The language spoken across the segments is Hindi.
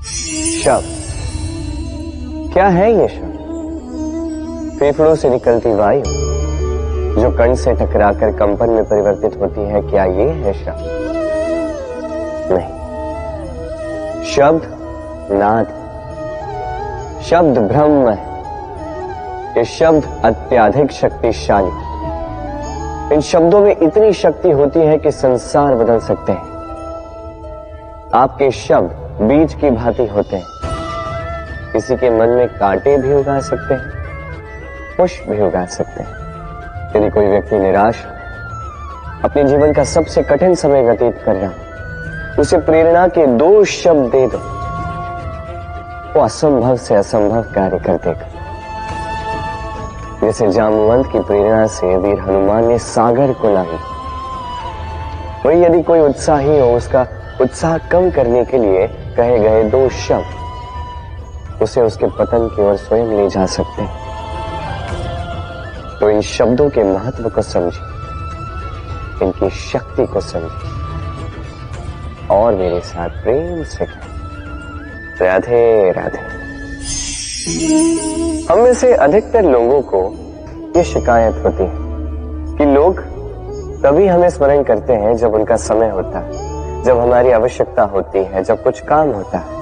शब्द क्या है ये शब्द? फेफड़ों से निकलती वायु जो कण से टकराकर कंपन में परिवर्तित होती है, क्या ये है शब्द? नहीं, शब्द नाद, शब्द ब्रह्म है। ये शब्द अत्यधिक शक्तिशाली, इन शब्दों में इतनी शक्ति होती है कि संसार बदल सकते हैं। आपके शब्द बीज की भांति होते हैं, किसी के मन में कांटे भी उगा सकते हैं, पुष्प भी उगा सकते हैं। यदि कोई व्यक्ति निराश, अपने जीवन का सबसे कठिन समय व्यतीत कर रहा है, उसे प्रेरणा के 2 शब्द दे दो, वो असंभव से असंभव कार्य कर देगा। जैसे जामवंत की प्रेरणा से वीर हनुमान ने सागर को लांघा, वही यदि कोई उत्साही हो, उसका उत्साह कम करने के लिए कहे गए 2 शब्द उसे उसके पतन की ओर स्वयं ले जा सकते हैं। तो इन शब्दों के महत्व को समझिए, इनकी शक्ति को समझिए और मेरे साथ प्रेम से कहें, राधे राधे। हम में से अधिकतर लोगों को ये शिकायत होती है कि लोग तभी हमें स्मरण करते हैं जब उनका समय होता है, जब हमारी आवश्यकता होती है, जब कुछ काम होता है।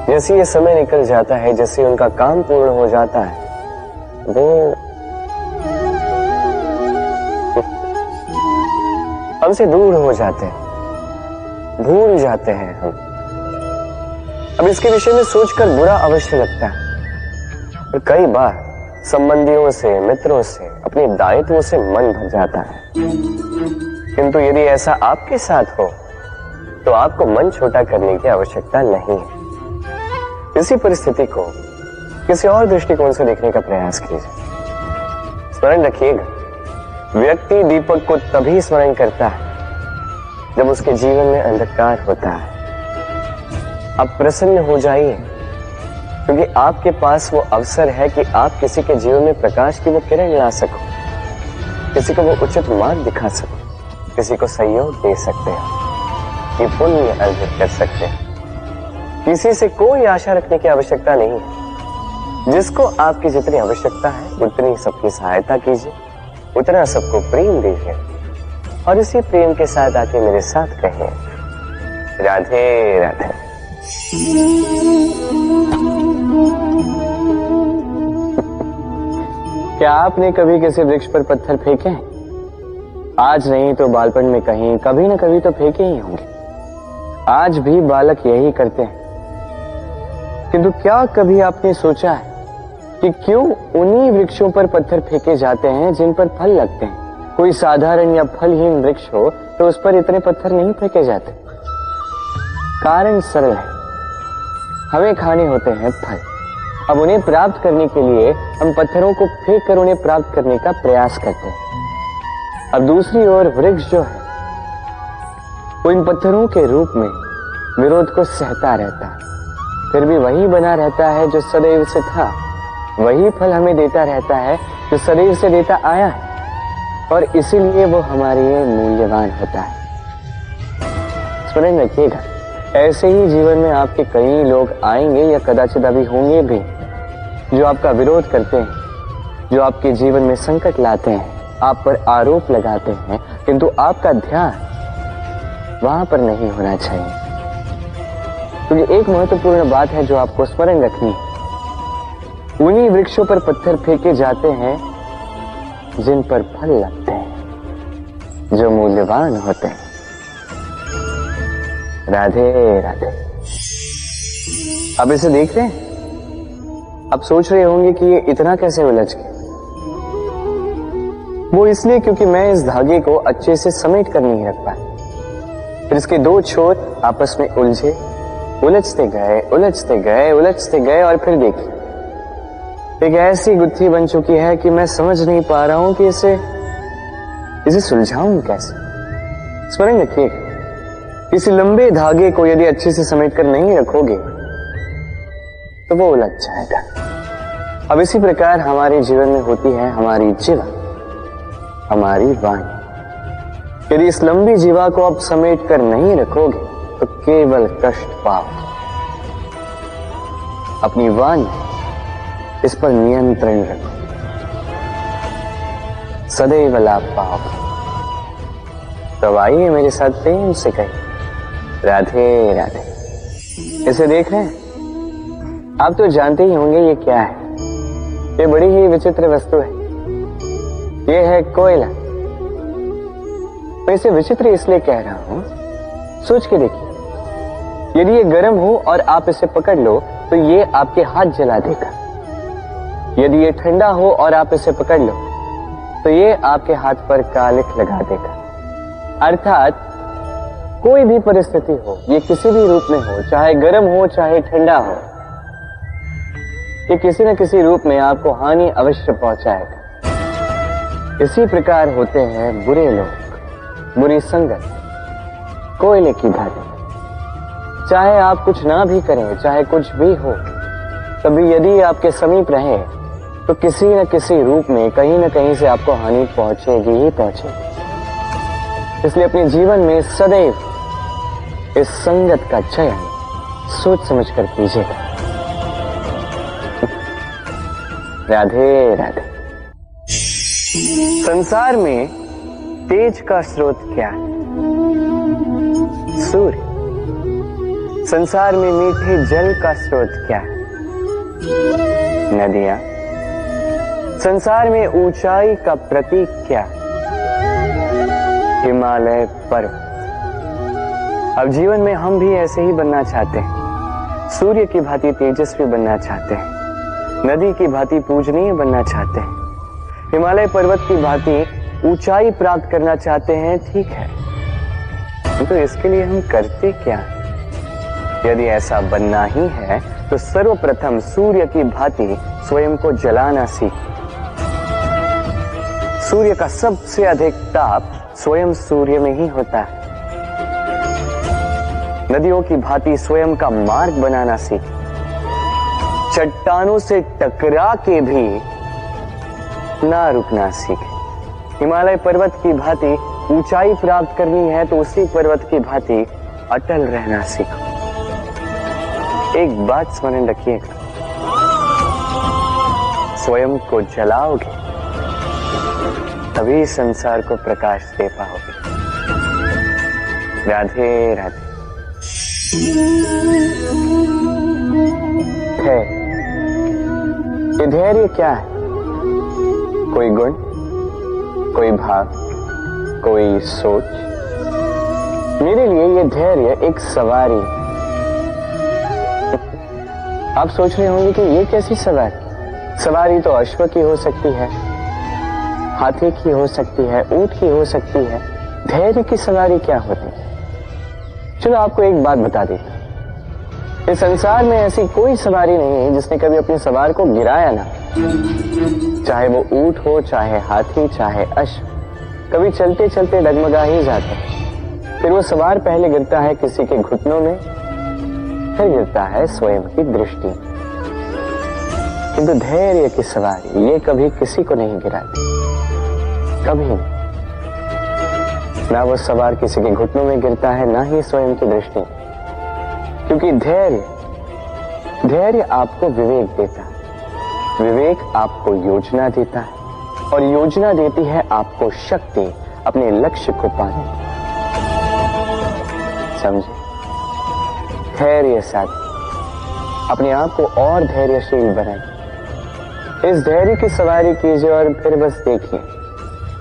जैसे ये समय निकल जाता है, जैसे उनका काम पूर्ण हो जाता है, वो हमसे दूर हो जाते हैं, भूल जाते हैं हम। अब इसके विषय में सोचकर बुरा अवश्य लगता है, और कई बार संबंधियों से, मित्रों से, अपने दायित्वों से मन भर जाता है। किंतु यदि ऐसा आपके साथ हो तो आपको मन छोटा करने की आवश्यकता नहीं है। इसी परिस्थिति को किसी और दृष्टिकोण से देखने का प्रयास कीजिए। स्मरण रखिएगा, व्यक्ति दीपक को तभी स्मरण करता है जब उसके जीवन में अंधकार होता है। अब प्रसन्न हो जाइए, क्योंकि आपके पास वो अवसर है कि आप किसी के जीवन में प्रकाश की वो किरण ला सको, किसी को वो उचित मार्ग दिखा सको, किसी को सहयोग दे सकते हैं, ये पुण्य अर्जित कर सकते हैं। किसी से कोई आशा रखने की आवश्यकता नहीं है। जिसको आपकी जितनी आवश्यकता है उतनी सबकी सहायता कीजिए, उतना सबको प्रेम दीजिए, और इसी प्रेम के साथ आके मेरे साथ कहें, राधे राधे। क्या आपने कभी किसी वृक्ष पर पत्थर फेंके हैं? आज नहीं तो बालपन में कहीं कभी न कभी तो फेंके ही होंगे। आज भी बालक यही करते हैं। किंतु क्या कभी आपने सोचा है कि क्यों उन्हीं वृक्षों पर पत्थर फेंके जाते हैं जिन पर फल लगते हैं? कोई साधारण या फलहीन वृक्ष हो तो उस पर इतने पत्थर नहीं फेंके जाते। कारण सरल है, हमें खाने होते हैं फल। अब उन्हें प्राप्त करने के लिए हम पत्थरों को फेंक कर उन्हें प्राप्त करने का प्रयास करते हैं। अब दूसरी ओर वृक्ष जो है वो इन पत्थरों के रूप में विरोध को सहता रहता है, फिर भी वही बना रहता है जो सदैव से था, वही फल हमें देता रहता है जो सदैव से देता आया है, और इसीलिए वो हमारे लिए मूल्यवान होता है। स्मरण रखिएगा, ऐसे ही जीवन में आपके कई लोग आएंगे या कदाचित अभी होंगे भी जो आपका विरोध करते हैं, जो आपके जीवन में संकट लाते हैं, आप पर आरोप लगाते हैं, किंतु आपका ध्यान वहां पर नहीं होना चाहिए। क्योंकि एक महत्वपूर्ण बात है जो आपको स्मरण रखनी है, उन्हीं वृक्षों पर पत्थर फेंके जाते हैं जिन पर फल लगते हैं, जो मूल्यवान होते हैं। राधे राधे। अब इसे देख रहे हैं? अब सोच रहे होंगे कि ये इतना कैसे उलझ गया। वो इसलिए क्योंकि मैं इस धागे को अच्छे से समेट कर नहीं रख पाया। फिर इसके 2 छोर आपस में उलझे, उलझते गए, उलझते गए, उलझते गए, और फिर देखिए एक ऐसी गुत्थी बन चुकी है कि मैं समझ नहीं पा रहा हूं कि इसे सुलझाऊं कैसे। स्मरण रखिए, इस लंबे धागे को यदि अच्छे से समेट कर नहीं रखोगे तो वो उलझ जाएगा। अब इसी प्रकार हमारे जीवन में होती है हमारी जीवा, हमारी वाणी। यदि इस लंबी जीवा को आप समेट कर नहीं रखोगे तो केवल कष्ट पाओगे, अपनी वाणी इस पर नियंत्रण रखो, सदैव लाभ पाओगे। तो आइए मेरे साथ प्रेम से कहिए राधे राधे। इसे देख रहे हैं? आप तो जानते ही होंगे ये क्या है। ये बड़ी ही विचित्र वस्तु है। ये है कोयला। मैं इसे विचित्र इसलिए कह रहा हूं, सोच के देखिए, यदि ये गर्म हो और आप इसे पकड़ लो तो ये आपके हाथ जला देगा। यदि ये ठंडा हो और आप इसे पकड़ लो तो ये आपके हाथ पर कालिख लगा देगा। अर्थात कोई भी परिस्थिति हो, ये किसी भी रूप में हो, चाहे गर्म हो चाहे ठंडा हो, ये किसी न किसी रूप में आपको हानि अवश्य पहुंचाएगा। इसी प्रकार होते हैं बुरे लोग, बुरी संगत, कोयले की भांति। चाहे आप कुछ ना भी करें, चाहे कुछ भी हो, तभी यदि आपके समीप रहे तो किसी न किसी रूप में कहीं न कहीं से आपको हानि पहुंचेगी ही पहुंचेगी। इसलिए अपने जीवन में सदैव इस संगत का चयन सोच समझकर कीजिएगा। राधे राधे। संसार में तेज का स्रोत क्या है? सूर्य। संसार में मीठे जल का स्रोत क्या है? नदियां। संसार में ऊंचाई का प्रतीक क्या है? हिमालय पर्वत। अब जीवन में हम भी ऐसे ही बनना चाहते हैं, सूर्य की भांति तेजस्वी बनना चाहते हैं, नदी की भांति पूजनीय बनना चाहते हैं, हिमालय पर्वत की भांति ऊंचाई प्राप्त करना चाहते हैं। ठीक है, तो इसके लिए हम करते क्या? यदि ऐसा बनना ही है तो सर्वप्रथम सूर्य की भांति स्वयं को जलाना सीखें। सूर्य का सबसे अधिक ताप स्वयं सूर्य में ही होता है। नदियों की भांति स्वयं का मार्ग बनाना सीखें। चट्टानों से टकरा के भी ना रुकना सीखें। हिमालय पर्वत की भांति ऊंचाई प्राप्त करनी है तो उसी पर्वत की भांति अटल रहना सीखो। एक बात स्मरण रखिएगा, स्वयं को जलाओगे तभी संसार को प्रकाश दे पाओगे। राधे राधे। ये धैर्य क्या है? कोई गुण, कोई भाव, कोई सोच? मेरे लिए ये धैर्य एक सवारी। आप सोच रहे होंगे कि ये कैसी सवारी? सवारी तो अश्व की हो सकती है, हाथी की हो सकती है, ऊंट की हो सकती है। धैर्य की सवारी क्या होती है? चलो आपको एक बात बता देता, इस संसार में ऐसी कोई सवारी नहीं है जिसने कभी अपने सवार को गिराया ना। चाहे वो ऊंट हो, चाहे हाथी, चाहे अश्व, कभी चलते चलते डगमगा ही जाता है। फिर वो सवार पहले गिरता है किसी के घुटनों में, फिर गिरता है स्वयं की दृष्टि। किंतु धैर्य की सवारी ये कभी किसी को नहीं गिराती, कभी नहीं। ना वो सवार किसी के घुटनों में गिरता है, ना ही स्वयं की दृष्टि। क्योंकि धैर्य आपको विवेक देता है, विवेक आपको योजना देता है, और योजना देती है आपको शक्ति अपने लक्ष्य को पाने की। समझे? धैर्य साथ अपने आप को और धैर्यशील बनाए। इस धैर्य की सवारी कीजिए और फिर बस देखिए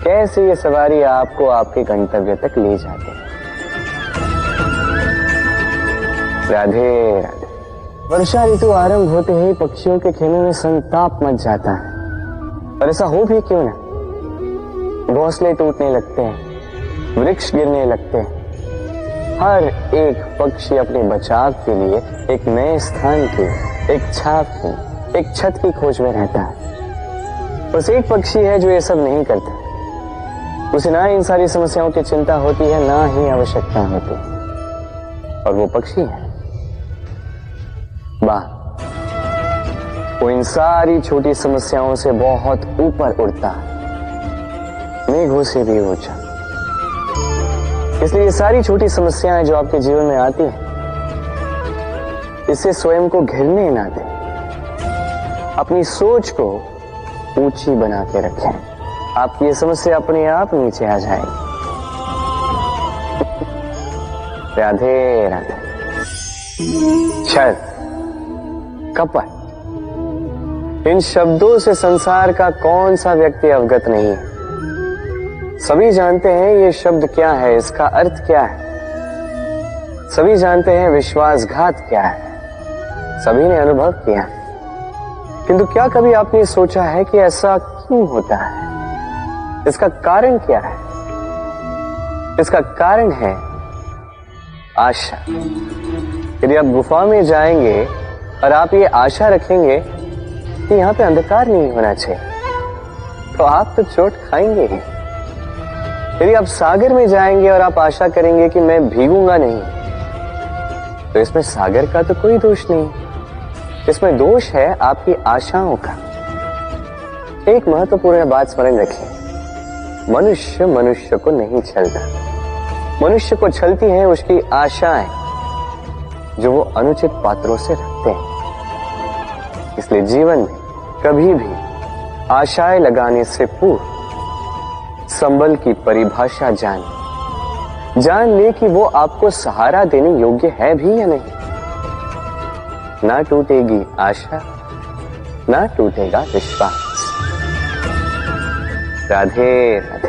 कैसे ये सवारी आपको आपके गंतव्य तक ले जाती है। राधे राधे। वर्षा ऋतु आरंभ होते ही पक्षियों के खेमे में संताप मच जाता है, और ऐसा हो भी क्यों ना। घोंसले टूटने लगते हैं, वृक्ष गिरने लगते हैं। हर एक पक्षी अपने बचाव के लिए एक नए स्थान की, एक छाप की, एक छत की खोज में रहता है। बस एक पक्षी है जो ये सब नहीं करता। उसे ना इन सारी समस्याओं की चिंता होती है, ना ही आवश्यकता होती है, और वो पक्षी है बाघ। वो इन सारी छोटी समस्याओं से बहुत ऊपर उड़ता है, मेघों से भी ऊंचा। इसलिए ये सारी छोटी समस्याएं जो आपके जीवन में आती हैं, इससे स्वयं को घिरने ना दें, अपनी सोच को ऊंची बना के रखें। आपकी ये समस्या अपने आप नीचे आ जाएगी। राधे राधे। छल, कपट, इन शब्दों से संसार का कौन सा व्यक्ति अवगत नहीं है। सभी जानते हैं ये शब्द क्या है, इसका अर्थ क्या है। सभी जानते हैं विश्वासघात क्या है, सभी ने अनुभव किया। किंतु क्या कभी आपने सोचा है कि ऐसा क्यों होता है? इसका कारण क्या है? इसका कारण है आशा। यदि आप गुफा में जाएंगे और आप ये आशा रखेंगे कि यहां पे अंधकार नहीं होना चाहिए, तो आप तो चोट खाएंगे ही। यदि आप सागर में जाएंगे और आप आशा करेंगे कि मैं भीगूंगा नहीं, तो इसमें सागर का तो कोई दोष नहीं, इसमें दोष है आपकी आशाओं का। एक महत्वपूर्ण बात स्मरण रखें, मनुष्य मनुष्य को नहीं छलता। मनुष्य को छलती हैं उसकी आशाएं जो वो अनुचित पात्रों से रखते हैं। इसलिए जीवन में कभी भी आशाएं लगाने से पूर्व संबल की परिभाषा जान ले कि वो आपको सहारा देने योग्य है भी या नहीं। ना टूटेगी आशा, ना टूटेगा विश्वास। राधे राधे।